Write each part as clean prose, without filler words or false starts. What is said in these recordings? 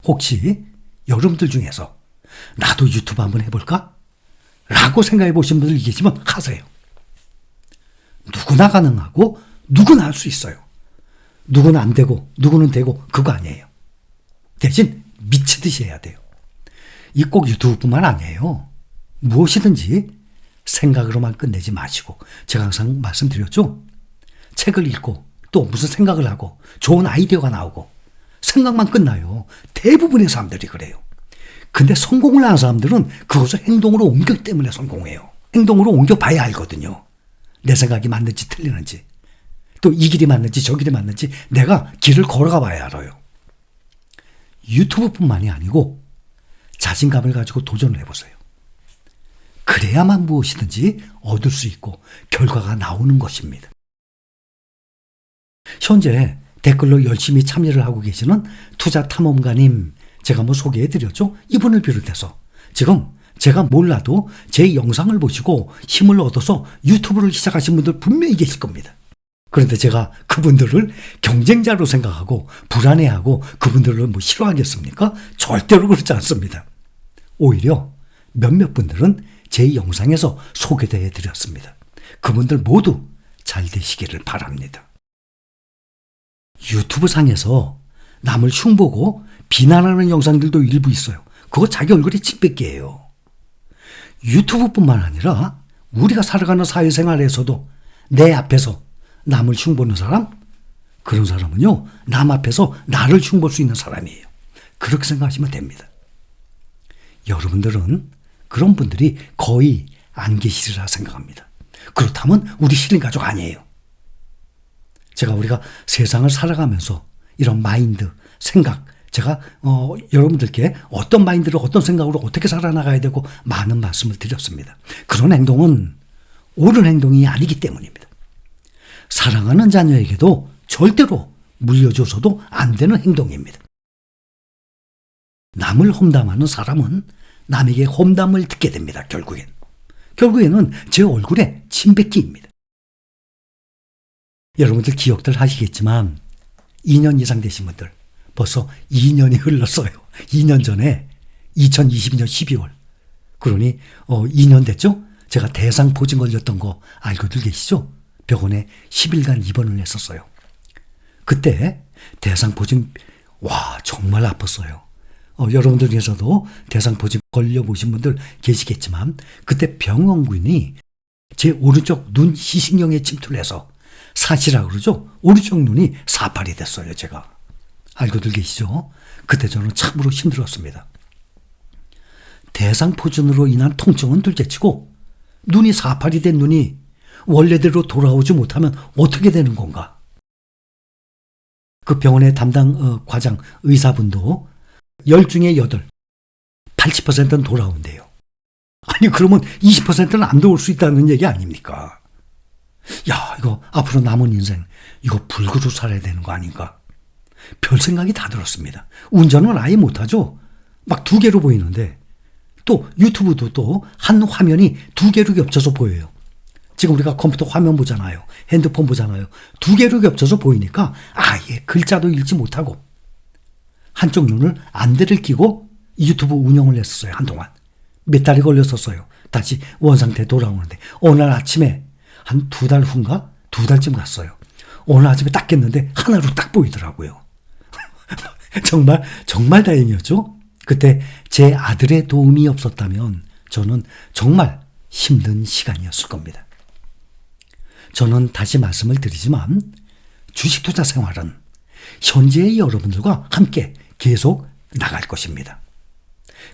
혹시 여러분들 중에서 나도 유튜브 한번 해볼까? 라고 생각해 보신 분들 계시면 하세요. 누구나 가능하고 누구나 할 수 있어요. 누구는 안 되고 누구는 되고 그거 아니에요. 대신 미치듯이 해야 돼요. 이 꼭 유튜브뿐만 아니에요. 무엇이든지 생각으로만 끝내지 마시고, 제가 항상 말씀드렸죠. 책을 읽고 또 무슨 생각을 하고 좋은 아이디어가 나오고 생각만 끝나요. 대부분의 사람들이 그래요. 근데 성공을 하는 사람들은 그것을 행동으로 옮겼기 때문에 성공해요. 행동으로 옮겨봐야 알거든요. 내 생각이 맞는지 틀리는지, 또 이 길이 맞는지 저 길이 맞는지 내가 길을 걸어가 봐야 알아요. 유튜브뿐만이 아니고 자신감을 가지고 도전을 해보세요. 그래야만 무엇이든지 얻을 수 있고 결과가 나오는 것입니다. 현재 댓글로 열심히 참여를 하고 계시는 투자탐험가님, 제가 소개해드렸죠. 이분을 비롯해서 지금 제가 몰라도 제 영상을 보시고 힘을 얻어서 유튜브를 시작하신 분들 분명히 계실 겁니다. 그런데 제가 그분들을 경쟁자로 생각하고 불안해하고 그분들을 싫어하겠습니까? 절대로 그렇지 않습니다. 오히려 몇몇 분들은 제 영상에서 소개해 드렸습니다. 그분들 모두 잘 되시기를 바랍니다. 유튜브 상에서 남을 흉보고 비난하는 영상들도 일부 있어요. 그거 자기 얼굴에 침 뱉기예요. 유튜브뿐만 아니라 우리가 살아가는 사회생활에서도 내 앞에서 남을 흉보는 사람, 그런 사람은요, 남 앞에서 나를 흉볼 수 있는 사람이에요. 그렇게 생각하시면 됩니다. 여러분들은 그런 분들이 거의 안 계시리라 생각합니다. 그렇다면 우리 신인 가족 아니에요. 우리가 세상을 살아가면서 이런 마인드, 생각, 제가 여러분들께 어떤 마인드로 어떤 생각으로 어떻게 살아나가야 되고 많은 말씀을 드렸습니다. 그런 행동은 옳은 행동이 아니기 때문입니다. 사랑하는 자녀에게도 절대로 물려줘서도 안 되는 행동입니다. 남을 험담하는 사람은 남에게 험담을 듣게 됩니다. 결국에는 제 얼굴에 침뱉기입니다. 여러분들 기억들 하시겠지만 2년 이상 되신 분들 벌써 2년이 흘렀어요. 2년 전에 2020년 12월. 그러니 2년 됐죠? 제가 대상포진 걸렸던 거 알고들 계시죠? 병원에 10일간 입원을 했었어요. 그때 대상포진 정말 아팠어요. 여러분들 중에서도 대상포진 걸려보신 분들 계시겠지만 그때 병원군이 제 오른쪽 눈 희신경에 침투를 해서 사시라 그러죠. 오른쪽 눈이 사팔이 됐어요. 제가. 알고들 계시죠? 그때 저는 참으로 힘들었습니다. 대상포진으로 인한 통증은 둘째치고 눈이 사팔이 된 눈이 원래대로 돌아오지 못하면 어떻게 되는 건가? 그 병원의 담당 과장 의사분도 10 중에 8, 80%는 돌아온대요. 아니 그러면 20%는 안 돌아올 수 있다는 얘기 아닙니까? 야, 이거 앞으로 남은 인생 이거 불구로 살아야 되는 거 아닌가? 별 생각이 다 들었습니다. 운전은 아예 못하죠. 막 2개로 보이는데 또 유튜브도 또 한 화면이 2개로 겹쳐서 보여요. 지금 우리가 컴퓨터 화면 보잖아요. 핸드폰 보잖아요. 2개로 겹쳐서 보이니까 아예 글자도 읽지 못하고 한쪽 눈을 안대를 끼고 유튜브 운영을 했었어요. 한동안. 몇 달이 걸렸었어요. 다시 원상태 돌아오는데 어느 날 아침에 한 2달 후인가? 2달쯤 갔어요. 오늘 아침에 딱 깼는데 하나로 딱 보이더라고요. 정말 다행이었죠. 그때 제 아들의 도움이 없었다면 저는 정말 힘든 시간이었을 겁니다. 저는 다시 말씀을 드리지만 주식 투자 생활은 현재의 여러분들과 함께 계속 나갈 것입니다.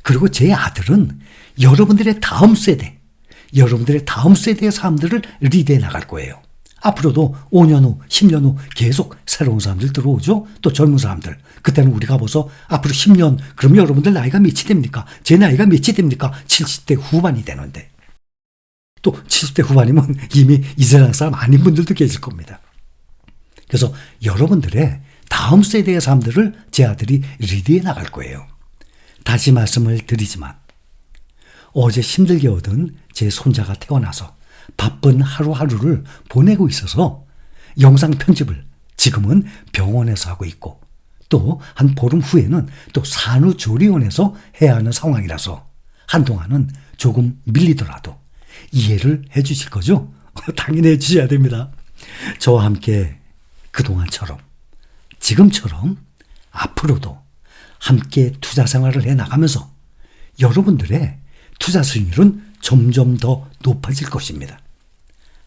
그리고 제 아들은 여러분들의 다음 세대의 사람들을 리드해 나갈 거예요. 앞으로도 5년 후, 10년 후 계속 새로운 사람들 들어오죠. 또 젊은 사람들. 그때는 우리가 벌써 앞으로 10년, 그럼 여러분들 나이가 몇이 됩니까? 제 나이가 몇이 됩니까? 70대 후반이 되는데. 또 70대 후반이면 이미 이 세상 사람 아닌 분들도 계실 겁니다. 그래서 여러분들의 다음 세대의 사람들을 제 아들이 리드해 나갈 거예요. 다시 말씀을 드리지만 어제 힘들게 얻은 제 손자가 태어나서 바쁜 하루하루를 보내고 있어서 영상 편집을 지금은 병원에서 하고 있고 또 한 보름 후에는 또 산후조리원에서 해야 하는 상황이라서 한동안은 조금 밀리더라도 이해를 해 주실 거죠? 당연히 해 주셔야 됩니다. 저와 함께 그동안처럼 지금처럼 앞으로도 함께 투자 생활을 해나가면서 여러분들의 투자 수익률은 점점 더 높아질 것입니다.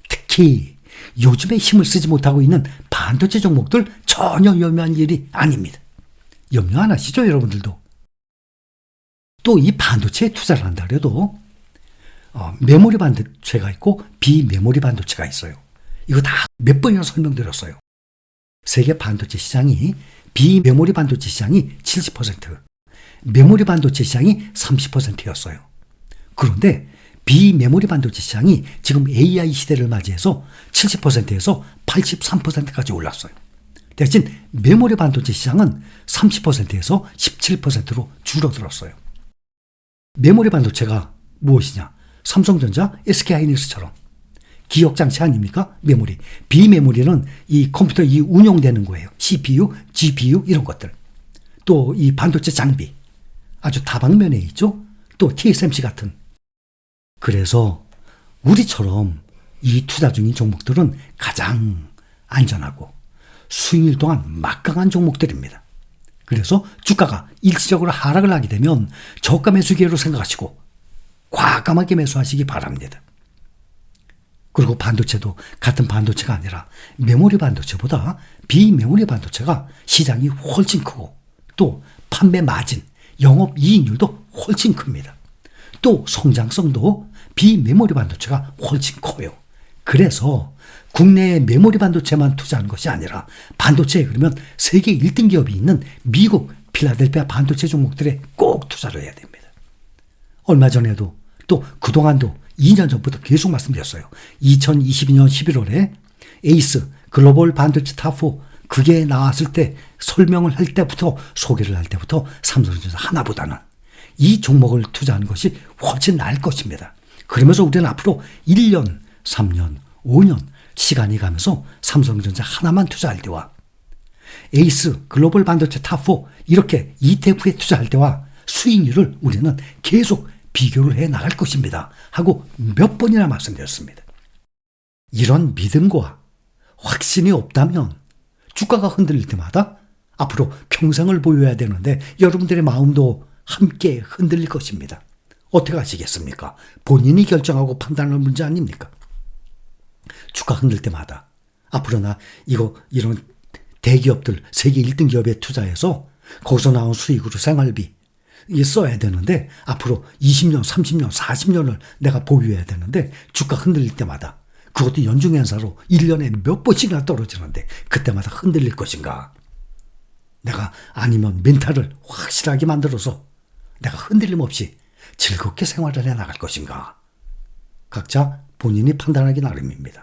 특히 요즘에 힘을 쓰지 못하고 있는 반도체 종목들 전혀 염려한 일이 아닙니다. 염려 안 하시죠, 여러분들도? 또 이 반도체에 투자를 한다 그래도 메모리 반도체가 있고 비메모리 반도체가 있어요. 이거 다 몇 번이나 설명드렸어요. 세계 반도체 시장이 비메모리 반도체 시장이 70%, 메모리 반도체 시장이 30%였어요. 그런데 비메모리 반도체 시장이 지금 AI 시대를 맞이해서 70%에서 83%까지 올랐어요. 대신 메모리 반도체 시장은 30%에서 17%로 줄어들었어요. 메모리 반도체가 무엇이냐? 삼성전자, SK하이닉스처럼 기억장치 아닙니까? 메모리. 비메모리는 이 컴퓨터 이 운용되는 거예요. CPU, GPU 이런 것들. 또 이 반도체 장비. 아주 다방면에 있죠? 또 TSMC 같은. 그래서 우리처럼 이 투자 중인 종목들은 가장 안전하고 수익률 또한 막강한 종목들입니다. 그래서 주가가 일시적으로 하락을 하게 되면 저가 매수 기회로 생각하시고 과감하게 매수하시기 바랍니다. 그리고 반도체도 같은 반도체가 아니라 메모리 반도체보다 비메모리 반도체가 시장이 훨씬 크고 또 판매 마진, 영업이익률도 훨씬 큽니다. 또 성장성도 비메모리 반도체가 훨씬 커요. 그래서 국내의 메모리 반도체만 투자하는 것이 아니라 반도체에 그러면 세계 1등 기업이 있는 미국 필라델피아 반도체 종목들에 꼭 투자를 해야 됩니다. 얼마 전에도 또 그동안도 2년 전부터 계속 말씀드렸어요. 2022년 11월에 에이스 글로벌 반도체 탑4 그게 나왔을 때 설명을 할 때부터 소개를 할 때부터 삼성전자 하나보다는 이 종목을 투자하는 것이 훨씬 나을 것입니다. 그러면서 우리는 앞으로 1년, 3년, 5년 시간이 가면서 삼성전자 하나만 투자할 때와 에이스 글로벌 반도체 탑4 이렇게 ETF에 투자할 때와 수익률을 우리는 계속 비교를 해 나갈 것입니다. 하고 몇 번이나 말씀드렸습니다. 이런 믿음과 확신이 없다면 주가가 흔들릴 때마다 앞으로 평생을 보여야 되는데 여러분들의 마음도 함께 흔들릴 것입니다. 어떻게 하시겠습니까? 본인이 결정하고 판단하는 문제 아닙니까? 주가 흔들 때마다 앞으로 나 이런 대기업들 세계 1등 기업에 투자해서 거기서 나온 수익으로 생활비 써야 되는데 앞으로 20년, 30년, 40년을 내가 보유해야 되는데 주가 흔들릴 때마다 그것도 연중연사로 1년에 몇 번씩이나 떨어지는데 그때마다 흔들릴 것인가? 내가 아니면 멘탈을 확실하게 만들어서 내가 흔들림 없이 즐겁게 생활을 해나갈 것인가? 각자 본인이 판단하기 나름입니다.